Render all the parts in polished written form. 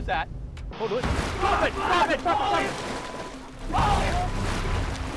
was that? Hold on. Stop it! Stop it! Stop it! Oh!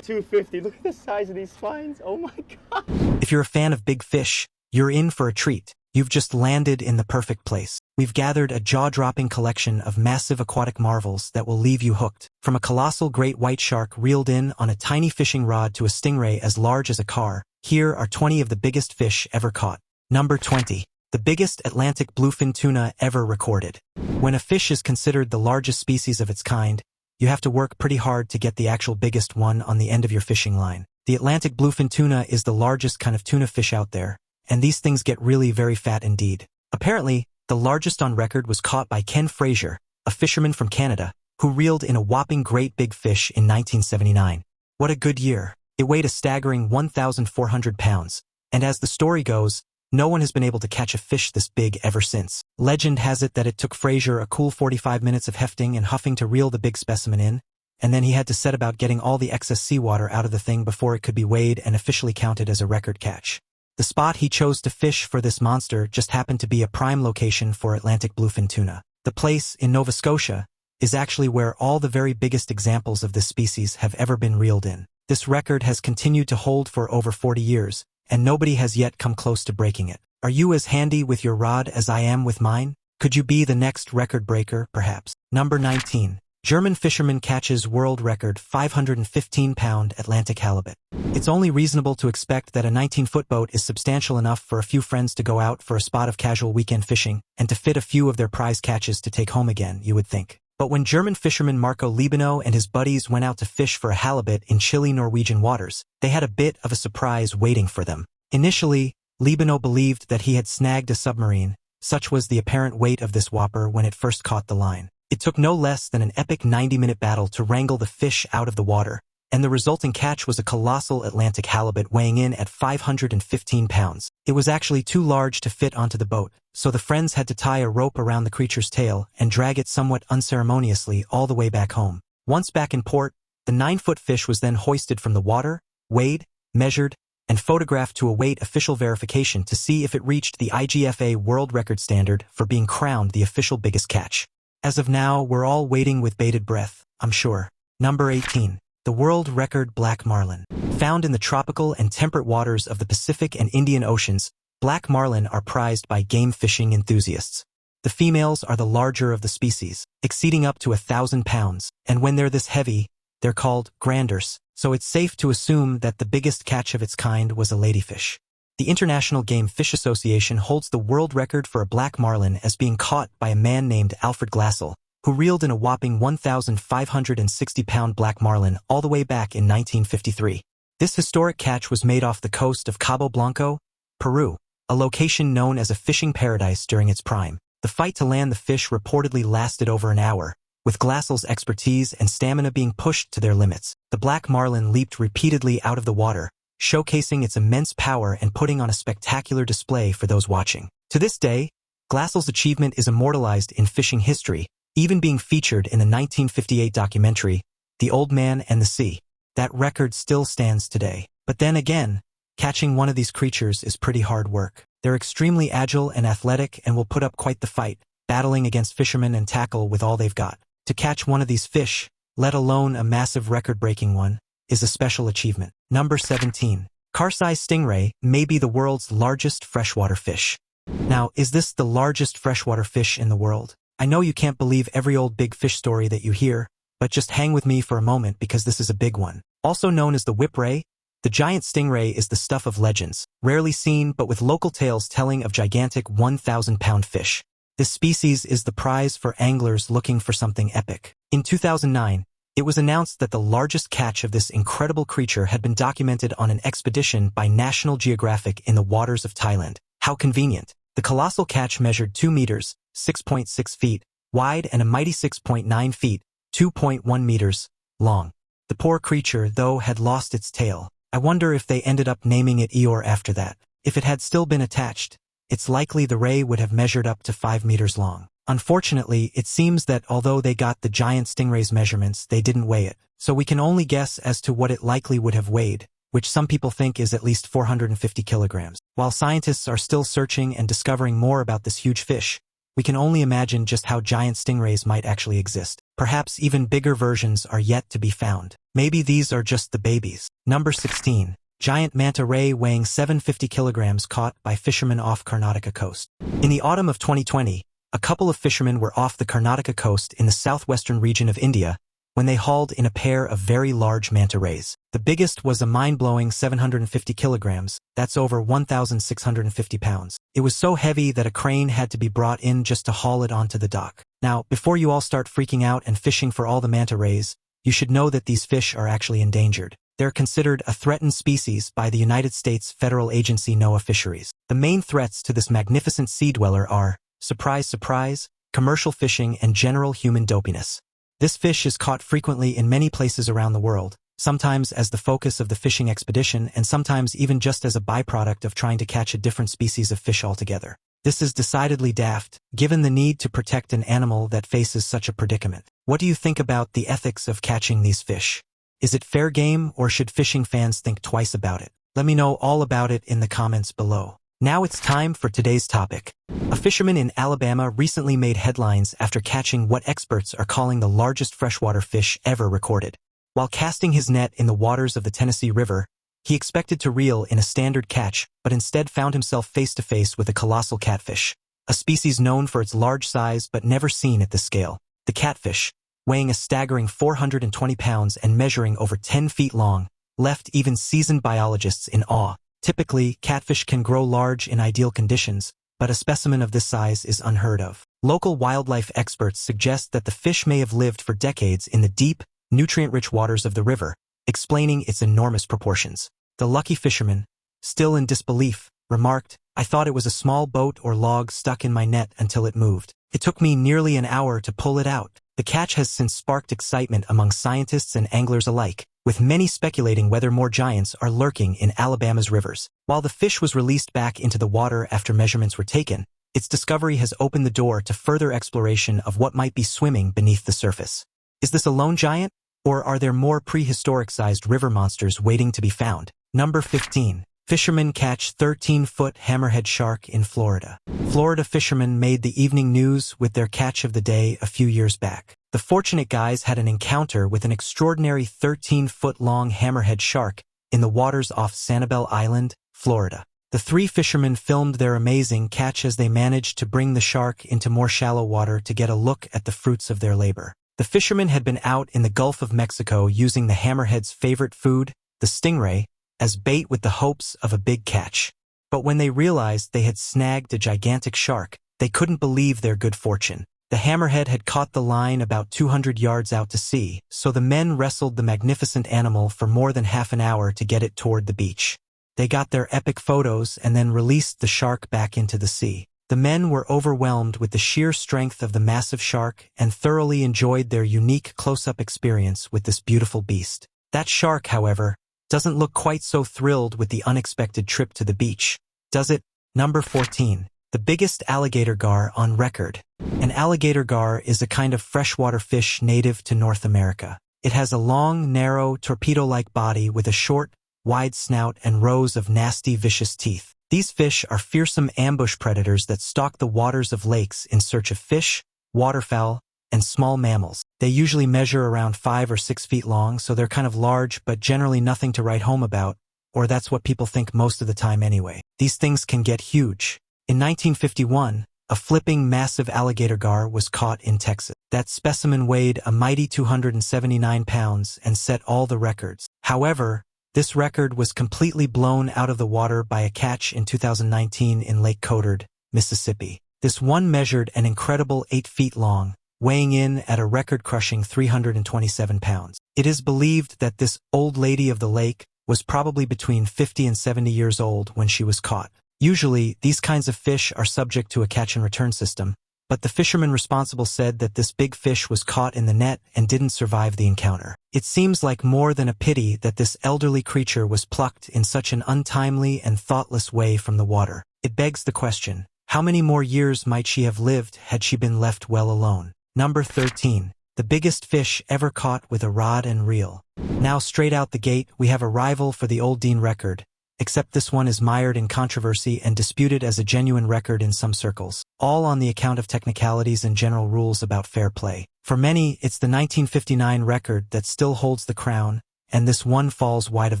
250. Look at the size of these spines. Oh my god. If you're a fan of big fish, you're in for a treat. You've just landed in the perfect place. We've gathered a jaw-dropping collection of massive aquatic marvels that will leave you hooked. From a colossal great white shark reeled in on a tiny fishing rod to a stingray as large as a car, here are 20 of the biggest fish ever caught. Number 20. The biggest Atlantic bluefin tuna ever recorded. When a fish is considered the largest species of its kind, you have to work pretty hard to get the actual biggest one on the end of your fishing line. The Atlantic bluefin tuna is the largest kind of tuna fish out there, and these things get really very fat indeed. Apparently, the largest on record was caught by Ken Fraser, a fisherman from Canada, who reeled in a whopping great big fish in 1979. What a good year. It weighed a staggering 1,400 pounds, and as the story goes, no one has been able to catch a fish this big ever since. Legend has it that it took Fraser a cool 45 minutes of hefting and huffing to reel the big specimen in, and then he had to set about getting all the excess seawater out of the thing before it could be weighed and officially counted as a record catch. The spot he chose to fish for this monster just happened to be a prime location for Atlantic bluefin tuna. The place, in Nova Scotia, is actually where all the very biggest examples of this species have ever been reeled in. This record has continued to hold for over 40 years, and nobody has yet come close to breaking it. Are you as handy with your rod as I am with mine? Could you be the next record breaker, perhaps? Number 19. German fisherman catches world record 515-pound Atlantic halibut. It's only reasonable to expect that a 19-foot boat is substantial enough for a few friends to go out for a spot of casual weekend fishing and to fit a few of their prize catches to take home again, you would think. But when German fisherman Marco Libano and his buddies went out to fish for a halibut in chilly Norwegian waters, they had a bit of a surprise waiting for them. Initially, Libano believed that he had snagged a submarine, such was the apparent weight of this whopper when it first caught the line. It took no less than an epic 90-minute battle to wrangle the fish out of the water, and the resulting catch was a colossal Atlantic halibut weighing in at 515 pounds. It was actually too large to fit onto the boat, so the friends had to tie a rope around the creature's tail and drag it somewhat unceremoniously all the way back home. Once back in port, the 9-foot fish was then hoisted from the water, weighed, measured, and photographed to await official verification to see if it reached the IGFA world record standard for being crowned the official biggest catch. As of now, we're all waiting with bated breath, I'm sure. Number 18. The world record black marlin. Found in the tropical and temperate waters of the Pacific and Indian Oceans, black marlin are prized by game fishing enthusiasts. The females are the larger of the species, exceeding up to 1,000 pounds, and when they're this heavy, they're called granders, so it's safe to assume that the biggest catch of its kind was a ladyfish. The International Game Fish Association holds the world record for a black marlin as being caught by a man named Alfred Glassell, who reeled in a whopping 1,560-pound black marlin all the way back in 1953. This historic catch was made off the coast of Cabo Blanco, Peru, a location known as a fishing paradise during its prime. The fight to land the fish reportedly lasted over an hour, with Glassell's expertise and stamina being pushed to their limits. The black marlin leaped repeatedly out of the water, showcasing its immense power and putting on a spectacular display for those watching. To this day, Glassell's achievement is immortalized in fishing history, even being featured in the 1958 documentary, The Old Man and the Sea. That record still stands today. But then again, catching one of these creatures is pretty hard work. They're extremely agile and athletic and will put up quite the fight, battling against fishermen and tackle with all they've got. To catch one of these fish, let alone a massive record-breaking one, is a special achievement. Number 17. Car-sized stingray may be the world's largest freshwater fish. Now, is this the largest freshwater fish in the world? I know you can't believe every old big fish story that you hear, but just hang with me for a moment because this is a big one. Also known as the whipray, the giant stingray is the stuff of legends, rarely seen but with local tales telling of gigantic 1,000-pound fish. This species is the prize for anglers looking for something epic. In 2009, it was announced that the largest catch of this incredible creature had been documented on an expedition by National Geographic in the waters of Thailand. How convenient. The colossal catch measured 2 meters, 6.6 feet, wide and a mighty 6.9 feet, 2.1 meters, long. The poor creature, though, had lost its tail. I wonder if they ended up naming it Eeyore after that. If it had still been attached, it's likely the ray would have measured up to 5 meters long. Unfortunately, it seems that although they got the giant stingray's measurements, they didn't weigh it, so we can only guess as to what it likely would have weighed, which some people think is at least 450 kilograms. While scientists are still searching and discovering more about this huge fish, we can only imagine just how giant stingrays might actually exist. Perhaps even bigger versions are yet to be found. Maybe these are just the babies. Number 16. Giant manta ray weighing 750 kilograms caught by fishermen off Karnataka coast. In the autumn of 2020, a couple of fishermen were off the Karnataka coast in the southwestern region of India when they hauled in a pair of very large manta rays. The biggest was a mind-blowing 750 kilograms, that's over 1,650 pounds. It was so heavy that a crane had to be brought in just to haul it onto the dock. Now, before you all start freaking out and fishing for all the manta rays, you should know that these fish are actually endangered. They're considered a threatened species by the United States federal agency NOAA Fisheries. The main threats to this magnificent sea dweller are, surprise, surprise, commercial fishing and general human dopiness. This fish is caught frequently in many places around the world, sometimes as the focus of the fishing expedition and sometimes even just as a byproduct of trying to catch a different species of fish altogether. This is decidedly daft, given the need to protect an animal that faces such a predicament. What do you think about the ethics of catching these fish? Is it fair game, or should fishing fans think twice about it? Let me know all about it in the comments below. Now it's time for today's topic. A fisherman in Alabama recently made headlines after catching what experts are calling the largest freshwater fish ever recorded. While casting his net in the waters of the Tennessee River, he expected to reel in a standard catch, but instead found himself face-to-face with a colossal catfish, a species known for its large size but never seen at this scale. The catfish, weighing a staggering 420 pounds and measuring over 10 feet long, left even seasoned biologists in awe. Typically, catfish can grow large in ideal conditions, but a specimen of this size is unheard of. Local wildlife experts suggest that the fish may have lived for decades in the deep, nutrient-rich waters of the river, explaining its enormous proportions. The lucky fisherman, still in disbelief, remarked, "I thought it was a small boat or log stuck in my net until it moved. It took me nearly an hour to pull it out." The catch has since sparked excitement among scientists and anglers alike, with many speculating whether more giants are lurking in Alabama's rivers. While the fish was released back into the water after measurements were taken, its discovery has opened the door to further exploration of what might be swimming beneath the surface. Is this a lone giant, or are there more prehistoric-sized river monsters waiting to be found? Number 15. Fishermen catch 13-foot hammerhead shark in Florida. Florida fishermen made the evening news with their catch of the day a few years back. The fortunate guys had an encounter with an extraordinary 13-foot-long hammerhead shark in the waters off Sanibel Island, Florida. The three fishermen filmed their amazing catch as they managed to bring the shark into more shallow water to get a look at the fruits of their labor. The fishermen had been out in the Gulf of Mexico using the hammerhead's favorite food, the stingray, as bait with the hopes of a big catch. But when they realized they had snagged a gigantic shark, they couldn't believe their good fortune. The hammerhead had caught the line about 200 yards out to sea, so the men wrestled the magnificent animal for more than half an hour to get it toward the beach. They got their epic photos and then released the shark back into the sea. The men were overwhelmed with the sheer strength of the massive shark and thoroughly enjoyed their unique close-up experience with this beautiful beast. That shark, however, doesn't look quite so thrilled with the unexpected trip to the beach, does it? Number 14. The biggest alligator gar on record. An alligator gar is a kind of freshwater fish native to North America. It has a long, narrow, torpedo-like body with a short, wide snout and rows of nasty, vicious teeth. These fish are fearsome ambush predators that stalk the waters of lakes in search of fish, waterfowl, and small mammals. They usually measure around 5 or 6 feet long, so they're kind of large but generally nothing to write home about, or that's what people think most of the time anyway. These things can get huge. In 1951, a flipping massive alligator gar was caught in Texas. That specimen weighed a mighty 279 pounds and set all the records. However, this record was completely blown out of the water by a catch in 2019 in Lake Codard, Mississippi. This one measured an incredible 8 feet long, weighing in at a record-crushing 327 pounds. It is believed that this old lady of the lake was probably between 50 and 70 years old when she was caught. Usually, these kinds of fish are subject to a catch-and-return system, but the fisherman responsible said that this big fish was caught in the net and didn't survive the encounter. It seems like more than a pity that this elderly creature was plucked in such an untimely and thoughtless way from the water. It begs the question, how many more years might she have lived had she been left well alone? Number 13. The biggest fish ever caught with a rod and reel. Now straight out the gate, we have a rival for the old Dean record, except this one is mired in controversy and disputed as a genuine record in some circles. all on the account of technicalities and general rules about fair play. For many, it's the 1959 record that still holds the crown, and this one falls wide of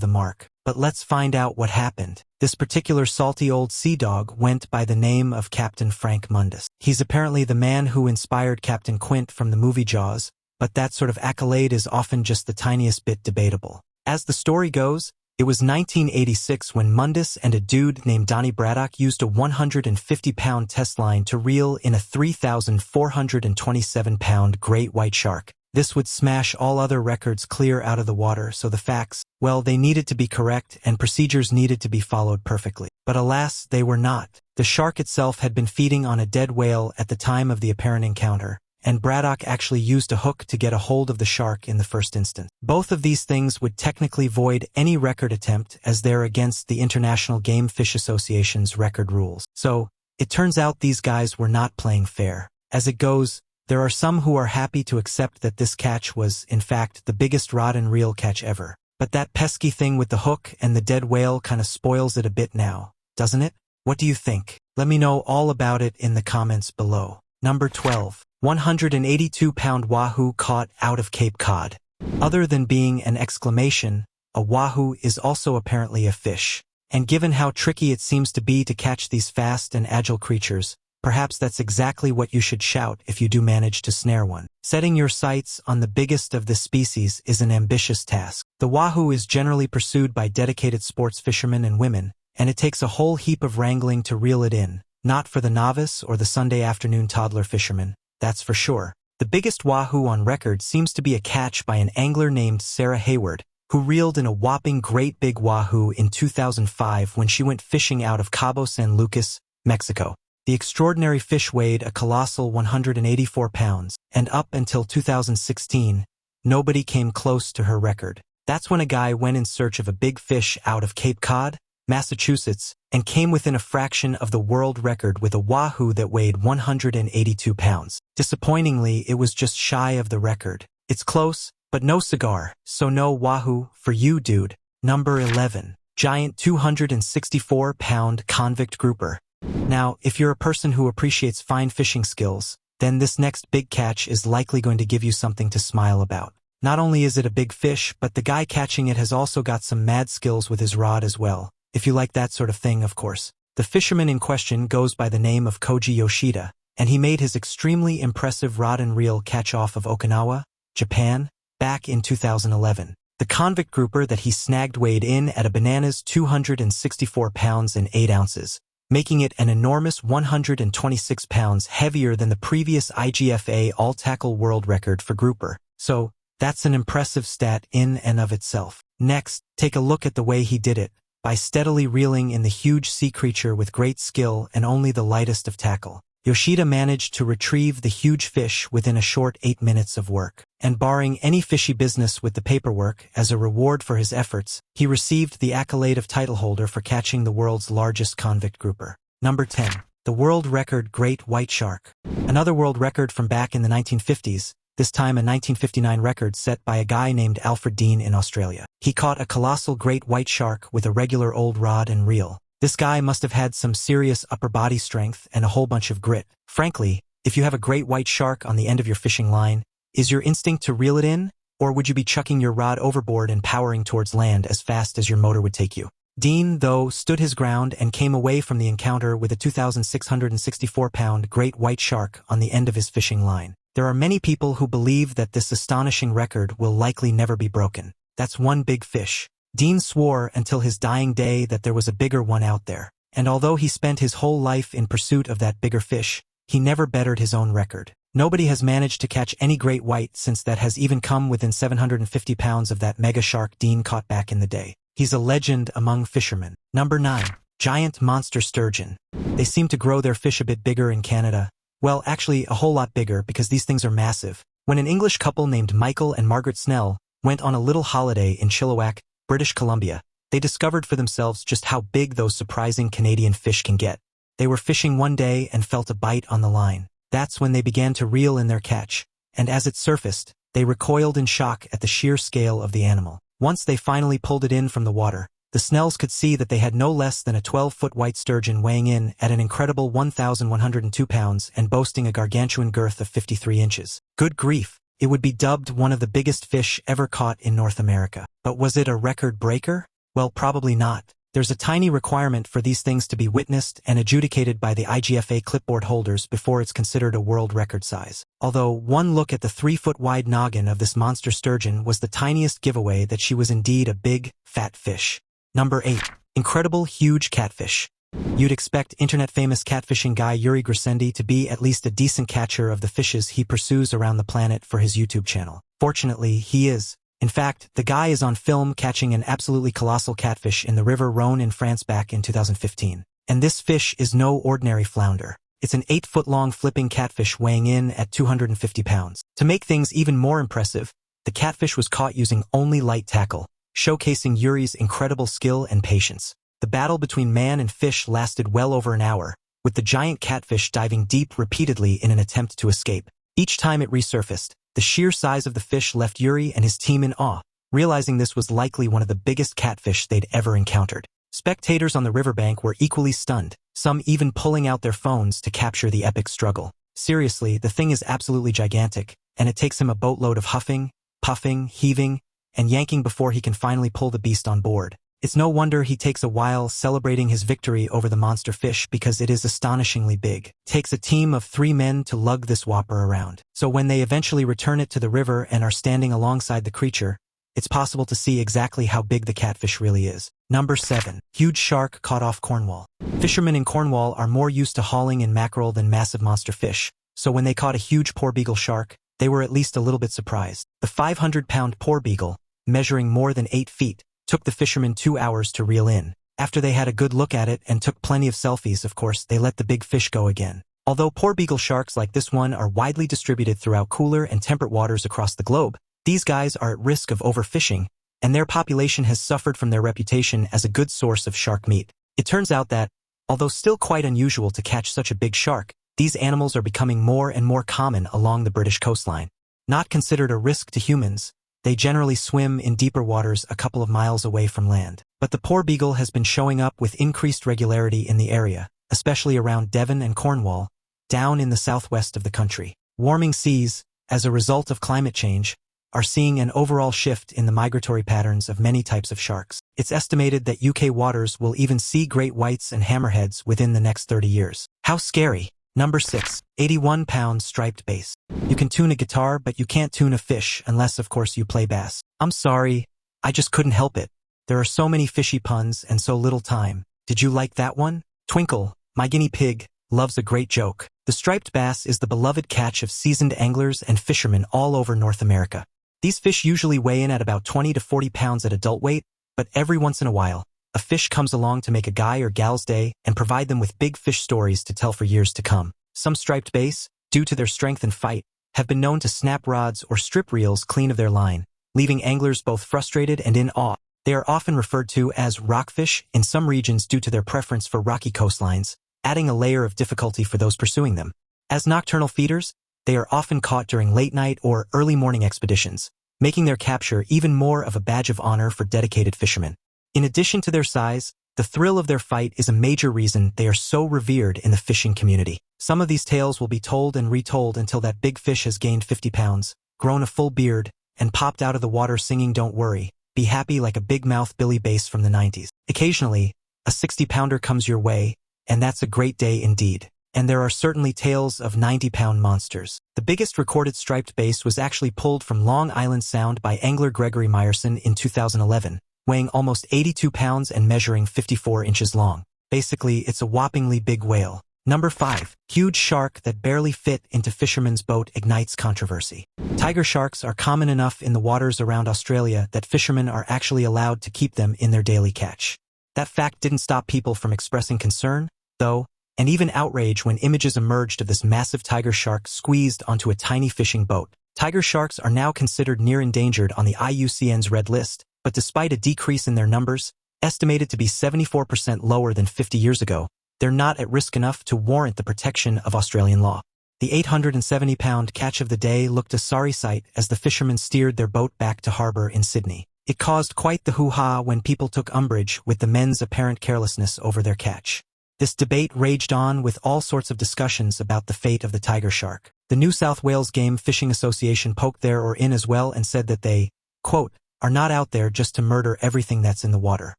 the mark. But let's find out what happened. This particular salty old sea dog went by the name of Captain Frank Mundus. He's apparently the man who inspired Captain Quint from the movie Jaws, but that sort of accolade is often just the tiniest bit debatable. As the story goes, it was 1986 when Mundus and a dude named Donnie Braddock used a 150-pound test line to reel in a 3,427-pound great white shark. This would smash all other records clear out of the water, so the facts, well, they needed to be correct and procedures needed to be followed perfectly. But alas, they were not. The shark itself had been feeding on a dead whale at the time of the apparent encounter, and Braddock actually used a hook to get a hold of the shark in the first instance. Both of these things would technically void any record attempt as they're against the International Game Fish Association's record rules. So, it turns out these guys were not playing fair. As it goes, there are some who are happy to accept that this catch was, in fact, the biggest rod and reel catch ever. But that pesky thing with the hook and the dead whale kind of spoils it a bit now, doesn't it? What do you think? Let me know all about it in the comments below. Number 12. 182-pound wahoo caught out of Cape Cod. Other than being an exclamation, a wahoo is also apparently a fish. And given how tricky it seems to be to catch these fast and agile creatures, perhaps that's exactly what you should shout if you do manage to snare one. Setting your sights on the biggest of this species is an ambitious task. The wahoo is generally pursued by dedicated sports fishermen and women, and it takes a whole heap of wrangling to reel it in, not for the novice or the Sunday afternoon toddler fisherman, that's for sure. The biggest wahoo on record seems to be a catch by an angler named Sarah Hayward, who reeled in a whopping great big wahoo in 2005 when she went fishing out of Cabo San Lucas, Mexico. The extraordinary fish weighed a colossal 184 pounds, and up until 2016, nobody came close to her record. That's when a guy went in search of a big fish out of Cape Cod, Massachusetts, and came within a fraction of the world record with a wahoo that weighed 182 pounds. Disappointingly, it was just shy of the record. It's close, but no cigar, so no wahoo for you, dude. Number 11. Giant 264-pound convict grouper. Now, if you're a person who appreciates fine fishing skills, then this next big catch is likely going to give you something to smile about. Not only is it a big fish, but the guy catching it has also got some mad skills with his rod as well. If you like that sort of thing, of course. The fisherman in question goes by the name of Koji Yoshida, and he made his extremely impressive rod and reel catch off of Okinawa, Japan, back in 2011. The convict grouper that he snagged weighed in at a bananas 264 pounds and 8 ounces. Making it an enormous 126 pounds heavier than the previous IGFA all-tackle world record for grouper. So, that's an impressive stat in and of itself. Next, take a look at the way he did it, by steadily reeling in the huge sea creature with great skill and only the lightest of tackle. Yoshida managed to retrieve the huge fish within a short 8 minutes of work. And barring any fishy business with the paperwork, as a reward for his efforts, he received the accolade of title holder for catching the world's largest convict grouper. Number 10. The world record great white shark. Another world record from back in the 1950s, this time a 1959 record set by a guy named Alfred Dean in Australia. He caught a colossal great white shark with a regular old rod and reel. This guy must have had some serious upper body strength and a whole bunch of grit. Frankly, if you have a great white shark on the end of your fishing line, is your instinct to reel it in, or would you be chucking your rod overboard and powering towards land as fast as your motor would take you? Dean, though, stood his ground and came away from the encounter with a 2,664-pound great white shark on the end of his fishing line. There are many people who believe that this astonishing record will likely never be broken. That's one big fish. Dean swore until his dying day that there was a bigger one out there, and although he spent his whole life in pursuit of that bigger fish, he never bettered his own record. Nobody has managed to catch any great white since that has even come within 750 pounds of that mega shark Dean caught back in the day. He's a legend among fishermen. Number 9. Giant monster sturgeon. They seem to grow their fish a bit bigger in Canada. Well, actually, a whole lot bigger because these things are massive. When an English couple named Michael and Margaret Snell went on a little holiday in Chilliwack, British Columbia, they discovered for themselves just how big those surprising Canadian fish can get. They were fishing one day and felt a bite on the line. That's when they began to reel in their catch, and as it surfaced, they recoiled in shock at the sheer scale of the animal. Once they finally pulled it in from the water, The Snells could see that they had no less than a 12-foot white sturgeon weighing in at an incredible 1,102 pounds and boasting a gargantuan girth of 53 inches. Good grief! It would be dubbed one of the biggest fish ever caught in North America. But was it a record breaker? Well, probably not. There's a tiny requirement for these things to be witnessed and adjudicated by the IGFA clipboard holders before it's considered a world record size. Although one look at the 3-foot wide noggin of this monster sturgeon was the tiniest giveaway that she was indeed a big, fat fish. Number 8. Incredible huge catfish. You'd expect internet-famous catfishing guy Yuri Grisendi to be at least a decent catcher of the fishes he pursues around the planet for his YouTube channel. Fortunately, he is. In fact, the guy is on film catching an absolutely colossal catfish in the River Rhône in France back in 2015. And this fish is no ordinary flounder. It's an 8-foot-long flipping catfish weighing in at 250 pounds. To make things even more impressive, the catfish was caught using only light tackle, showcasing Yuri's incredible skill and patience. The battle between man and fish lasted well over an hour, with the giant catfish diving deep repeatedly in an attempt to escape. Each time it resurfaced, the sheer size of the fish left Yuri and his team in awe, realizing this was likely one of the biggest catfish they'd ever encountered. Spectators on the riverbank were equally stunned, some even pulling out their phones to capture the epic struggle. Seriously, the thing is absolutely gigantic, and it takes him a boatload of huffing, puffing, heaving, and yanking before he can finally pull the beast on board. It's no wonder he takes a while celebrating his victory over the monster fish because it is astonishingly big. It takes a team of 3 men to lug this whopper around. So when they eventually return it to the river and are standing alongside the creature, it's possible to see exactly how big the catfish really is. Number 7. Huge shark caught off Cornwall. Fishermen in Cornwall are more used to hauling in mackerel than massive monster fish, so when they caught a huge porbeagle shark, they were at least a little bit surprised. The 500-pound porbeagle, measuring more than 8 feet, took the fishermen 2 hours to reel in. After they had a good look at it and took plenty of selfies, of course, they let the big fish go again. Although porbeagle sharks like this one are widely distributed throughout cooler and temperate waters across the globe, these guys are at risk of overfishing, and their population has suffered from their reputation as a good source of shark meat. It turns out that, although still quite unusual to catch such a big shark, these animals are becoming more and more common along the British coastline. Not considered a risk to humans, they generally swim in deeper waters a couple of miles away from land. But the porbeagle has been showing up with increased regularity in the area, especially around Devon and Cornwall, down in the southwest of the country. Warming seas, as a result of climate change, are seeing an overall shift in the migratory patterns of many types of sharks. It's estimated that UK waters will even see great whites and hammerheads within the next 30 years. How scary! Number 6. 81-pound striped bass. You can tune a guitar, but you can't tune a fish unless, of course, you play bass. I'm sorry, I just couldn't help it. There are so many fishy puns and so little time. Did you like that one? Twinkle, my guinea pig, loves a great joke. The striped bass is the beloved catch of seasoned anglers and fishermen all over North America. These fish usually weigh in at about 20 to 40 pounds at adult weight, but every once in a while, a fish comes along to make a guy or gal's day and provide them with big fish stories to tell for years to come. Some striped bass, due to their strength and fight, have been known to snap rods or strip reels clean of their line, leaving anglers both frustrated and in awe. They are often referred to as rockfish in some regions due to their preference for rocky coastlines, adding a layer of difficulty for those pursuing them. As nocturnal feeders, they are often caught during late-night or early morning expeditions, making their capture even more of a badge of honor for dedicated fishermen. In addition to their size, the thrill of their fight is a major reason they are so revered in the fishing community. Some of these tales will be told and retold until that big fish has gained 50 pounds, grown a full beard, and popped out of the water singing "Don't Worry, Be Happy" like a big-mouth Billy Bass from the 90s. Occasionally, a 60-pounder comes your way, and that's a great day indeed. And there are certainly tales of 90-pound monsters. The biggest recorded striped bass was actually pulled from Long Island Sound by angler Gregory Meyerson in 2011, weighing almost 82 pounds and measuring 54 inches long. Basically, it's a whoppingly big whale. Number 5. Huge shark that barely fit into fisherman's boat ignites controversy. Tiger sharks are common enough in the waters around Australia that fishermen are actually allowed to keep them in their daily catch. That fact didn't stop people from expressing concern, though, and even outrage when images emerged of this massive tiger shark squeezed onto a tiny fishing boat. Tiger sharks are now considered near endangered on the IUCN's red list, but despite a decrease in their numbers, estimated to be 74% lower than 50 years ago, they're not at risk enough to warrant the protection of Australian law. The 870-pound catch of the day looked a sorry sight as the fishermen steered their boat back to harbor in Sydney. It caused quite the hoo-ha when people took umbrage with the men's apparent carelessness over their catch. This debate raged on with all sorts of discussions about the fate of the tiger shark. The New South Wales Game Fishing Association poked their oar in as well and said that they, quote, are not out there just to murder everything that's in the water.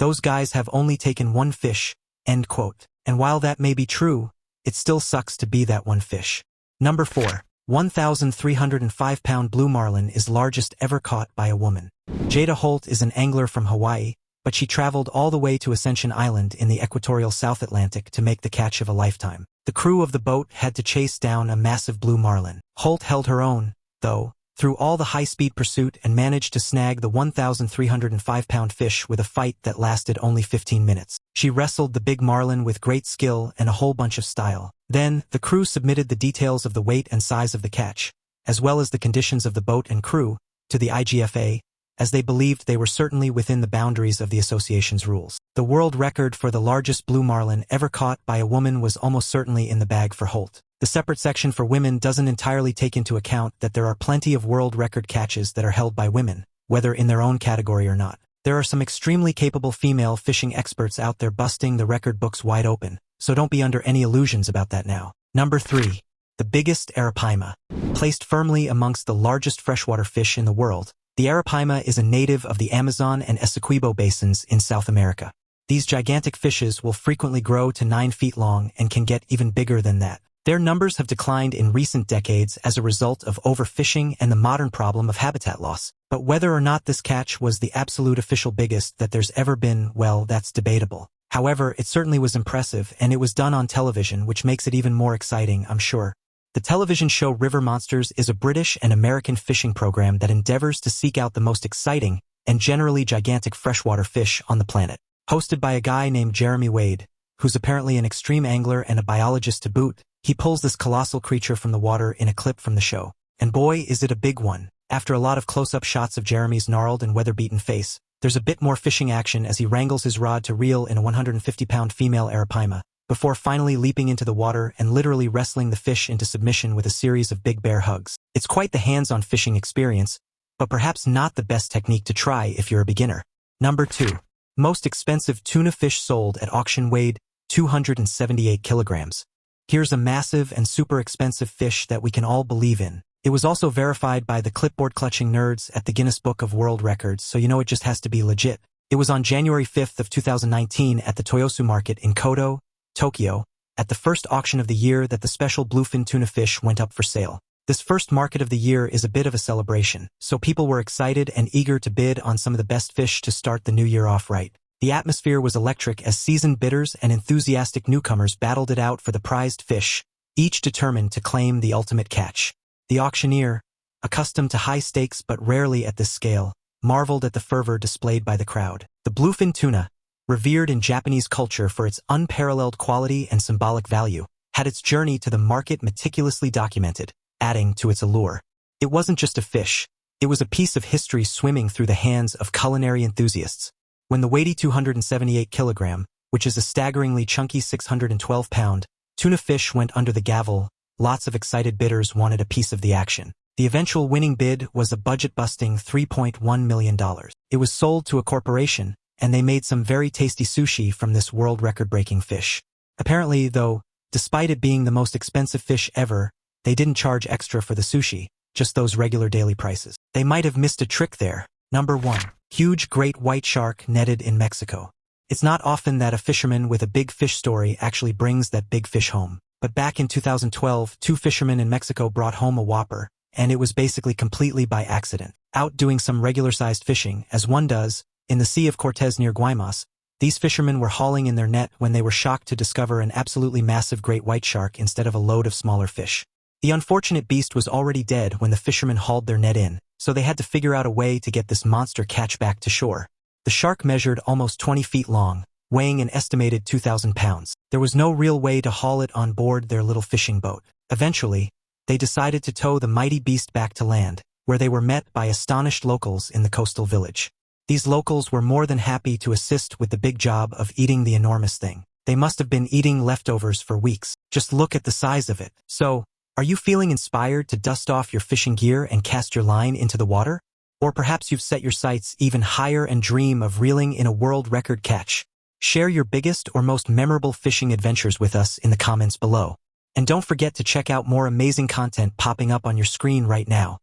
Those guys have only taken one fish, end quote. And while that may be true, it still sucks to be that one fish. Number 4. 1,305-pound blue marlin is largest ever caught by a woman. Jada Holt is an angler from Hawaii, but she traveled all the way to Ascension Island in the equatorial South Atlantic to make the catch of a lifetime. The crew of the boat had to chase down a massive blue marlin. Holt held her own, though, through all the high-speed pursuit and managed to snag the 1,305-pound fish with a fight that lasted only 15 minutes. She wrestled the big marlin with great skill and a whole bunch of style. Then, the crew submitted the details of the weight and size of the catch, as well as the conditions of the boat and crew, to the IGFA, as they believed they were certainly within the boundaries of the association's rules. The world record for the largest blue marlin ever caught by a woman was almost certainly in the bag for Holt. The separate section for women doesn't entirely take into account that there are plenty of world record catches that are held by women, whether in their own category or not. There are some extremely capable female fishing experts out there busting the record books wide open, so don't be under any illusions about that now. Number 3. The biggest Arapaima. Placed firmly amongst the largest freshwater fish in the world, the Arapaima is a native of the Amazon and Essequibo basins in South America. These gigantic fishes will frequently grow to 9 feet long and can get even bigger than that. Their numbers have declined in recent decades as a result of overfishing and the modern problem of habitat loss. But whether or not this catch was the absolute official biggest that there's ever been, well, that's debatable. However, it certainly was impressive, and it was done on television, which makes it even more exciting, I'm sure. The television show River Monsters is a British and American fishing program that endeavors to seek out the most exciting and generally gigantic freshwater fish on the planet. Hosted by a guy named Jeremy Wade, who's apparently an extreme angler and a biologist to boot, he pulls this colossal creature from the water in a clip from the show. And boy, is it a big one. After a lot of close-up shots of Jeremy's gnarled and weather-beaten face, there's a bit more fishing action as he wrangles his rod to reel in a 150-pound female Arapaima, before finally leaping into the water and literally wrestling the fish into submission with a series of big bear hugs. It's quite the hands-on fishing experience, but perhaps not the best technique to try if you're a beginner. Number 2. Most expensive tuna fish sold at auction weighed 278 kilograms. Here's a massive and super expensive fish that we can all believe in. It was also verified by the clipboard-clutching nerds at the Guinness Book of World Records, so you know it just has to be legit. It was on January 5th of 2019 at the Toyosu Market in Koto, Tokyo, at the first auction of the year that the special bluefin tuna fish went up for sale. This first market of the year is a bit of a celebration, so people were excited and eager to bid on some of the best fish to start the new year off right. The atmosphere was electric as seasoned bidders and enthusiastic newcomers battled it out for the prized fish, each determined to claim the ultimate catch. The auctioneer, accustomed to high stakes but rarely at this scale, marveled at the fervor displayed by the crowd. The bluefin tuna, revered in Japanese culture for its unparalleled quality and symbolic value, had its journey to the market meticulously documented, adding to its allure. It wasn't just a fish, it was a piece of history swimming through the hands of culinary enthusiasts. When the weighty 278 kilogram, which is a staggeringly chunky 612-pound, tuna fish went under the gavel, lots of excited bidders wanted a piece of the action. The eventual winning bid was a budget-busting $3.1 million. It was sold to a corporation, and they made some very tasty sushi from this world record-breaking fish. Apparently, though, despite it being the most expensive fish ever, they didn't charge extra for the sushi, just those regular daily prices. They might have missed a trick there. Number 1. Huge great white shark netted in Mexico. It's not often that a fisherman with a big fish story actually brings that big fish home. But back in 2012, 2 fishermen in Mexico brought home a whopper, and it was basically completely by accident. Out doing some regular-sized fishing, as one does, in the Sea of Cortez near Guaymas, these fishermen were hauling in their net when they were shocked to discover an absolutely massive great white shark instead of a load of smaller fish. The unfortunate beast was already dead when the fishermen hauled their net in, so they had to figure out a way to get this monster catch back to shore. The shark measured almost 20 feet long, weighing an estimated 2,000 pounds. There was no real way to haul it on board their little fishing boat. Eventually, they decided to tow the mighty beast back to land, where they were met by astonished locals in the coastal village. These locals were more than happy to assist with the big job of eating the enormous thing. They must have been eating leftovers for weeks. Just look at the size of it. So, are you feeling inspired to dust off your fishing gear and cast your line into the water? Or perhaps you've set your sights even higher and dream of reeling in a world record catch. Share your biggest or most memorable fishing adventures with us in the comments below. And don't forget to check out more amazing content popping up on your screen right now.